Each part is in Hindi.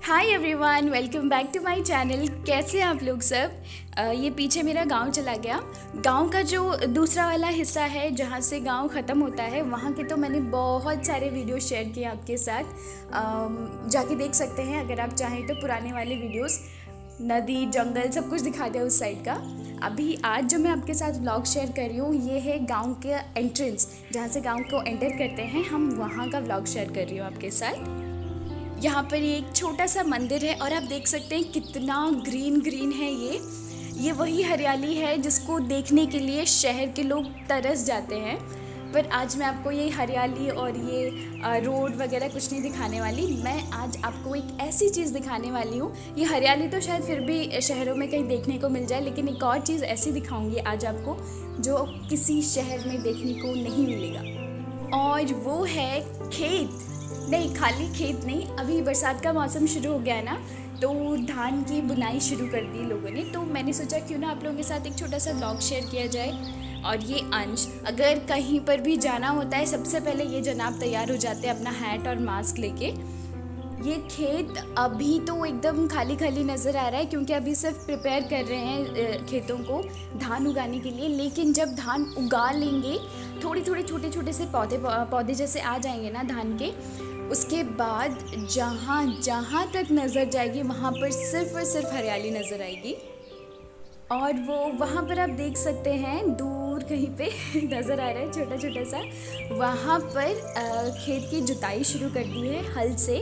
Hi everyone, welcome back to my channel. कैसे हैं आप लोग सब। ये पीछे मेरा गांव चला गया। गांव का जो दूसरा वाला हिस्सा है जहाँ से गांव ख़त्म होता है, वहाँ के तो मैंने बहुत सारे वीडियो शेयर किए आपके साथ। जाके देख सकते हैं अगर आप चाहें तो पुराने वाले वीडियोस। नदी जंगल सब कुछ दिखा दिया उस साइड का। अभी आज जो मैं आपके साथ व्लॉग शेयर कर रही हूँ ये है गांव के एंट्रेंस, जहाँ से गांव को एंटर करते हैं हम, वहाँ का व्लॉग शेयर कर रही हूँ आपके साथ। यहाँ पर ये एक छोटा सा मंदिर है और आप देख सकते हैं कितना ग्रीन ग्रीन है ये वही हरियाली है जिसको देखने के लिए शहर के लोग तरस जाते हैं। पर आज मैं आपको ये हरियाली और ये रोड वगैरह कुछ नहीं दिखाने वाली। मैं आज आपको एक ऐसी चीज़ दिखाने वाली हूँ। ये हरियाली तो शायद फिर भी शहरों में कहीं देखने को मिल जाए, लेकिन एक और चीज़ ऐसी दिखाऊंगी आज आपको जो किसी शहर में देखने को नहीं मिलेगा, और वो है खेत। नहीं, खाली खेत नहीं, अभी बरसात का मौसम शुरू हो गया है ना, तो धान की बुनाई शुरू कर दी लोगों ने। तो मैंने सोचा क्यों ना आप लोगों के साथ एक छोटा सा व्लॉग शेयर किया जाए। और ये अंश, अगर कहीं पर भी जाना होता है सबसे पहले ये जनाब तैयार हो जाते हैं अपना हैट और मास्क लेके। ये खेत अभी तो एकदम खाली खाली नज़र आ रहा है क्योंकि अभी सिर्फ प्रिपेयर कर रहे हैं खेतों को धान उगाने के लिए। लेकिन जब धान उगा लेंगे, थोड़ी थोड़ी छोटे छोटे से पौधे पौधे जैसे आ जाएंगे ना धान के, उसके बाद जहाँ जहाँ तक नज़र जाएगी वहाँ पर सिर्फ और सिर्फ हरियाली नज़र आएगी। और वो वहाँ पर आप देख सकते हैं दूर कहीं पे नज़र आ रहा है छोटा छोटा सा, वहाँ पर खेत की जुताई शुरू कर दी है हल से।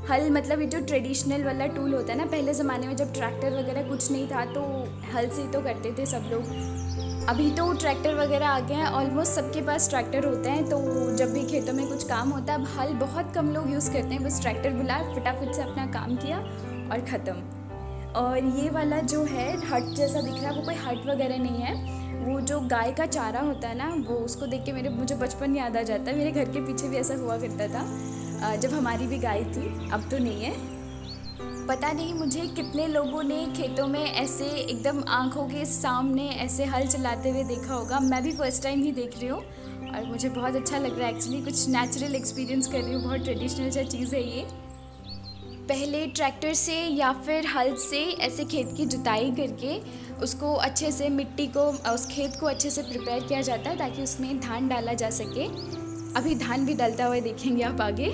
हल मतलब ये जो ट्रेडिशनल वाला टूल होता है ना, पहले ज़माने में जब ट्रैक्टर वगैरह कुछ नहीं था तो हल से ही तो करते थे सब लोग। अभी तो ट्रैक्टर वगैरह आ गए हैं, ऑलमोस्ट सबके पास ट्रैक्टर होते हैं, तो जब भी खेतों में कुछ काम होता है अब हल बहुत कम लोग यूज़ करते हैं। बस ट्रैक्टर बुलाया, फटाफट से अपना काम किया और ख़त्म। और ये वाला जो है हट जैसा दिख रहा है, वो कोई हट वगैरह नहीं है, वो जो गाय का चारा होता है ना, वो उसको देख के मुझे बचपन याद आ जाता है। मेरे घर के पीछे भी ऐसा हुआ करता था जब हमारी भी गाय थी, अब तो नहीं है। पता नहीं मुझे कितने लोगों ने खेतों में ऐसे एकदम आंखों के सामने ऐसे हल चलाते हुए देखा होगा। मैं भी फर्स्ट टाइम ही देख रही हूँ और मुझे बहुत अच्छा लग रहा है। एक्चुअली कुछ नेचुरल एक्सपीरियंस कर रही हूँ, बहुत ट्रेडिशनल सा चीज़ है ये। पहले ट्रैक्टर से या फिर हल से ऐसे खेत की जुताई करके उसको अच्छे से मिट्टी को, उस खेत को अच्छे से प्रिपेयर किया जाता है ताकि उसमें धान डाला जा सके। अभी धान भी डलता हुआ देखेंगे आप आगे।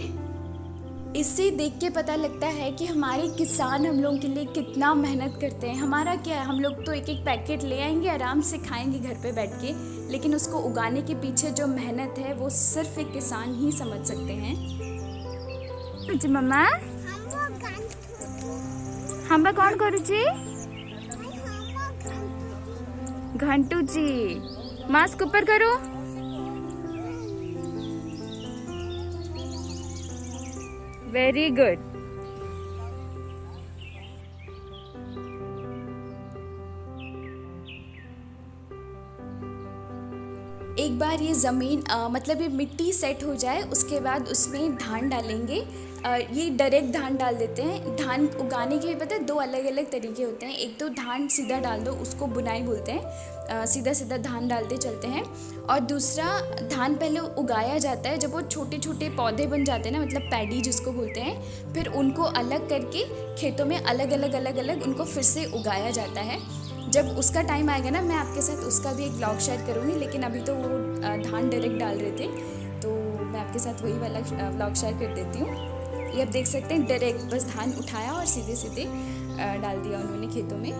इससे देख के पता लगता है कि हमारे किसान हम लोगों के लिए कितना मेहनत करते हैं। हमारा क्या है, हम लोग तो एक एक पैकेट ले आएंगे, आराम से खाएंगे घर पे बैठ के, लेकिन उसको उगाने के पीछे जो मेहनत है वो सिर्फ एक किसान ही समझ सकते हैं। जी मम्मा, हम कौन करुची? घंटू जी, मास्क ऊपर करो। Very good. एक बार ये ज़मीन मतलब ये मिट्टी सेट हो जाए उसके बाद उसमें धान डालेंगे। ये डायरेक्ट धान डाल देते हैं। धान उगाने के भी पता है दो अलग अलग तरीके होते हैं। एक तो धान सीधा डाल दो, उसको बुनाई बोलते हैं, सीधा सीधा धान डालते चलते हैं। और दूसरा, धान पहले उगाया जाता है, जब वो छोटे छोटे पौधे बन जाते हैं ना, मतलब पैडी जिसको बोलते हैं, फिर उनको अलग करके खेतों में अलग अलग अलग अलग उनको फिर से उगाया जाता है। जब उसका टाइम आएगा ना, मैं आपके साथ उसका भी एक व्लॉग शेयर करूँगी, लेकिन अभी तो वो धान डायरेक्ट डाल रहे थे तो मैं आपके साथ वही वाला व्लॉग शेयर कर देती हूँ। ये आप देख सकते हैं, डायरेक्ट बस धान उठाया और सीधे सीधे डाल दिया उन्होंने खेतों में।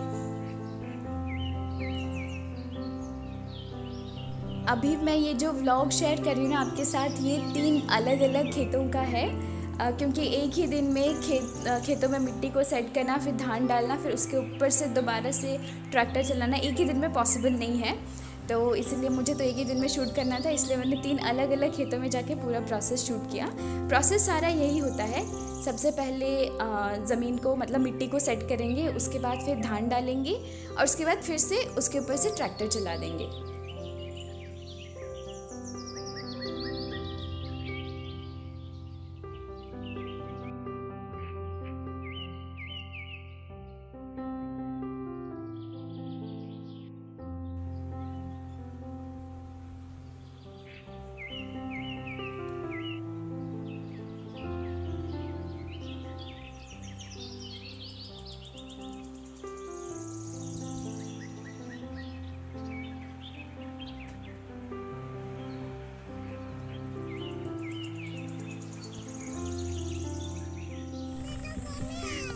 अभी मैं ये जो व्लॉग शेयर कर रही हूँ ना आपके साथ, ये 3 अलग अलग खेतों का है, क्योंकि एक ही दिन में खेतों में मिट्टी को सेट करना, फिर धान डालना, फिर उसके ऊपर से दोबारा से ट्रैक्टर चलाना एक ही दिन में पॉसिबल नहीं है। तो इसलिए मुझे तो एक ही दिन में शूट करना था, इसलिए मैंने 3 अलग अलग खेतों में जाके पूरा प्रोसेस शूट किया। प्रोसेस सारा यही होता है। सबसे पहले ज़मीन को, मतलब मिट्टी को सेट करेंगे, उसके बाद फिर धान डालेंगे और उसके बाद फिर से उसके ऊपर से ट्रैक्टर चला देंगे।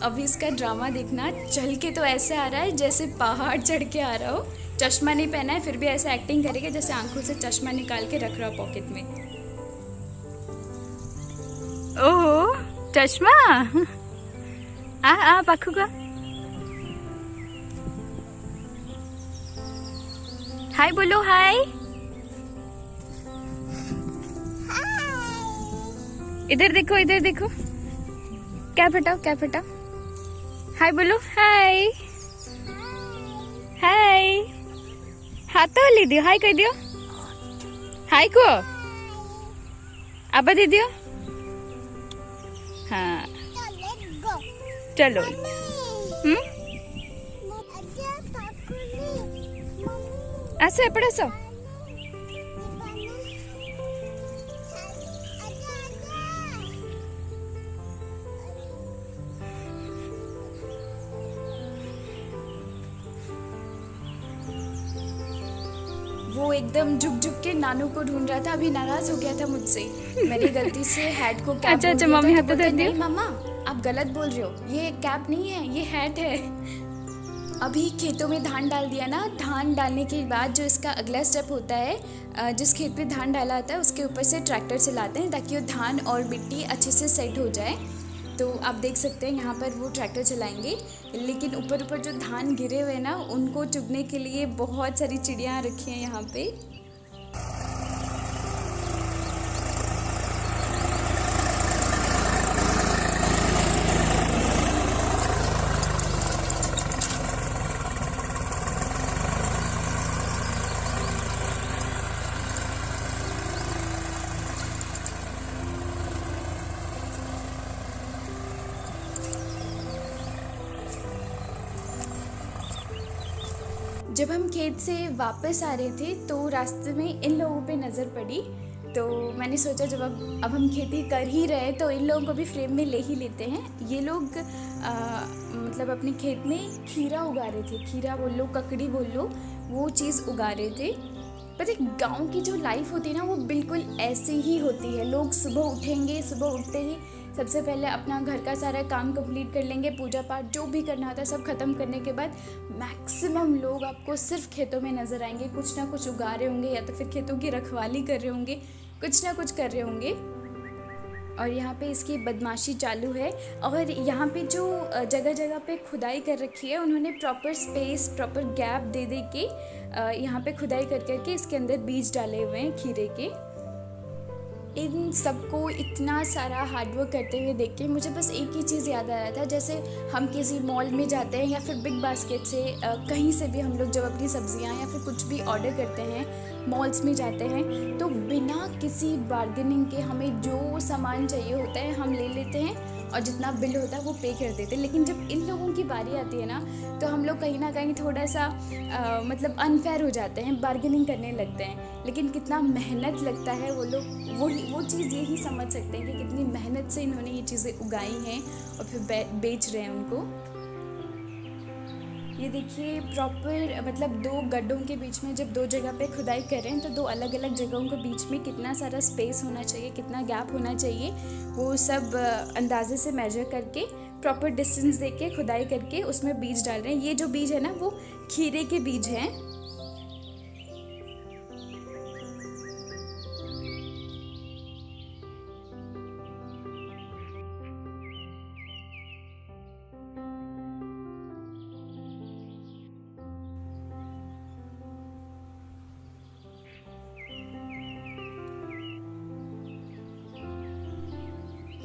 अभी इसका ड्रामा देखना, चल के तो ऐसे आ रहा है जैसे पहाड़ चढ़ के आ रहा हो। चश्मा नहीं पहना है फिर भी ऐसे एक्टिंग करेगा जैसे आंखों से चश्मा निकाल के रख रहा हो पॉकेट में। ओहो चश्मा। आ पाखू का हाय बोलो, हाय। इधर देखो, इधर देखो, क्या फटाओ, क्या फटाओ, हाय बोलो, हाय हाय। हाथ तो ले दियो, हाय कह दियो, हाय को आबा दे दियो। हाँ चलो। आसो एपड़े आसो। वो एकदम झुक झुक के नानू को ढूंढ रहा था, अभी नाराज हो गया था मुझसे। मैंने गलती से हैट को कैप अच्छा मम्मी हाथ दे नहीं मामा आप गलत बोल रहे हो, ये कैप नहीं है, ये हैट है। अभी खेतों में धान डाल दिया ना, धान डालने के बाद जो इसका अगला स्टेप होता है, जिस खेत पे धान डाला आता है उसके ऊपर से ट्रैक्टर चलाते हैं ताकि वो धान और मिट्टी अच्छे से सेट हो जाए। तो आप देख सकते हैं यहाँ पर वो ट्रैक्टर चलाएंगे, लेकिन ऊपर ऊपर जो धान गिरे हुए ना उनको चुगने के लिए बहुत सारी चिड़ियाँ रखी हैं यहाँ पे। जब हम खेत से वापस आ रहे थे तो रास्ते में इन लोगों पे नज़र पड़ी, तो मैंने सोचा जब अब हम खेती कर ही रहे तो इन लोगों को भी फ्रेम में ले ही लेते हैं। ये लोग मतलब अपने खेत में खीरा उगा रहे थे, खीरा बोल लो, ककड़ी बोल लो, वो चीज़ उगा रहे थे। पता है गाँव की जो लाइफ होती है ना वो बिल्कुल ऐसे ही होती है। लोग सुबह उठेंगे, सुबह उठते ही सबसे पहले अपना घर का सारा काम कंप्लीट कर लेंगे, पूजा पाठ जो भी करना होता है सब खत्म करने के बाद मैक्सिमम लोग आपको सिर्फ खेतों में नज़र आएंगे। कुछ ना कुछ उगा रहे होंगे या तो फिर खेतों की रखवाली कर रहे होंगे, कुछ ना कुछ कर रहे होंगे। और यहाँ पे इसकी बदमाशी चालू है। और यहाँ पे जो जगह जगह पे खुदाई कर रखी है उन्होंने प्रॉपर स्पेस, प्रॉपर गैप दे दे के यहाँ पे खुदाई कर करके इसके अंदर बीज डाले हुए हैं खीरे के। इन सबको इतना सारा हार्डवर्क करते हुए देख के मुझे बस एक ही चीज़ याद आया था, जैसे हम किसी मॉल में जाते हैं या फिर बिग बास्केट से कहीं से भी हम लोग जब अपनी सब्जियां या फिर कुछ भी ऑर्डर करते हैं, मॉल्स में जाते हैं तो बिना किसी बार्गेनिंग के हमें जो सामान चाहिए होता है हम ले लेते हैं और जितना बिल होता है वो पे कर देते हैं। लेकिन जब इन लोगों की बारी आती है ना तो हम लोग कहीं ना कहीं थोड़ा सा मतलब अनफेयर हो जाते हैं, बार्गेनिंग करने लगते हैं। लेकिन कितना मेहनत लगता है, वो लोग वो चीज़ यही समझ सकते हैं कि कितनी मेहनत से इन्होंने ये चीज़ें उगाई हैं और फिर बेच रहे हैं उनको। ये देखिए प्रॉपर मतलब दो गड्ढों के बीच में जब दो जगह पे खुदाई कर रहे हैं तो दो अलग अलग जगहों के बीच में कितना सारा स्पेस होना चाहिए, कितना गैप होना चाहिए, वो सब अंदाजे से मेजर करके प्रॉपर डिस्टेंस दे के खुदाई करके उसमें बीज डाल रहे हैं। ये जो बीज है ना वो खीरे के बीज हैं।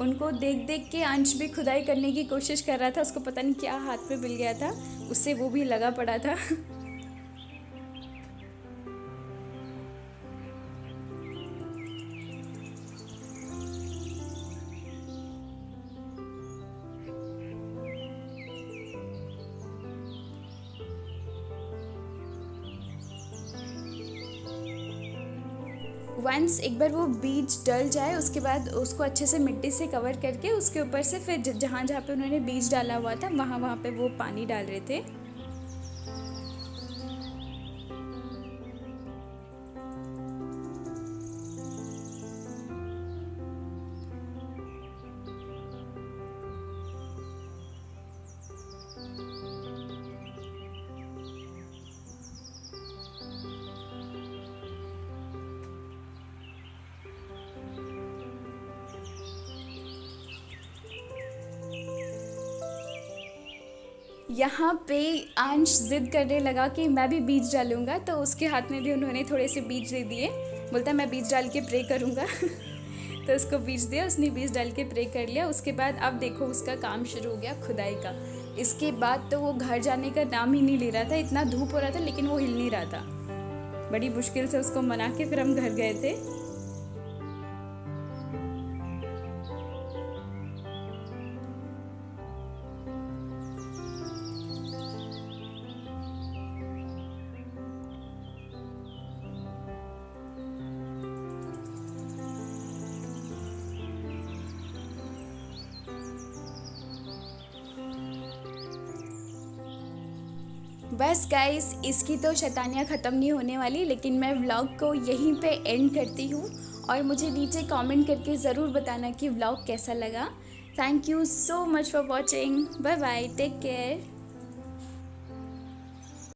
उनको देख देख के अंश भी खुदाई करने की कोशिश कर रहा था, उसको पता नहीं क्या हाथ में मिल गया था, उससे वो भी लगा पड़ा था। वंस एक बार वो बीज डल जाए उसके बाद उसको अच्छे से मिट्टी से कवर करके उसके ऊपर से फिर जहाँ जहाँ पे उन्होंने बीज डाला हुआ था वहाँ पे वो पानी डाल रहे थे। यहाँ पे अंश जिद करने लगा कि मैं भी बीज डालूंगा, तो उसके हाथ में भी उन्होंने थोड़े से बीज दे दिए। बोलता मैं बीज डाल के प्रे करूँगा। तो उसको बीज दिया, उसने बीज डाल के प्रे कर लिया। उसके बाद अब देखो उसका काम शुरू हो गया खुदाई का। इसके बाद तो वो घर जाने का नाम ही नहीं ले रहा था, इतना धूप हो रहा था लेकिन वो हिल नहीं रहा था। बड़ी मुश्किल से उसको मना के फिर हम घर गए थे। बस गाइस, इसकी तो शैतानियाँ ख़त्म नहीं होने वाली, लेकिन मैं व्लॉग को यहीं पे एंड करती हूँ। और मुझे नीचे कमेंट करके ज़रूर बताना कि व्लॉग कैसा लगा। Thank you so much for watching. Bye bye, take care.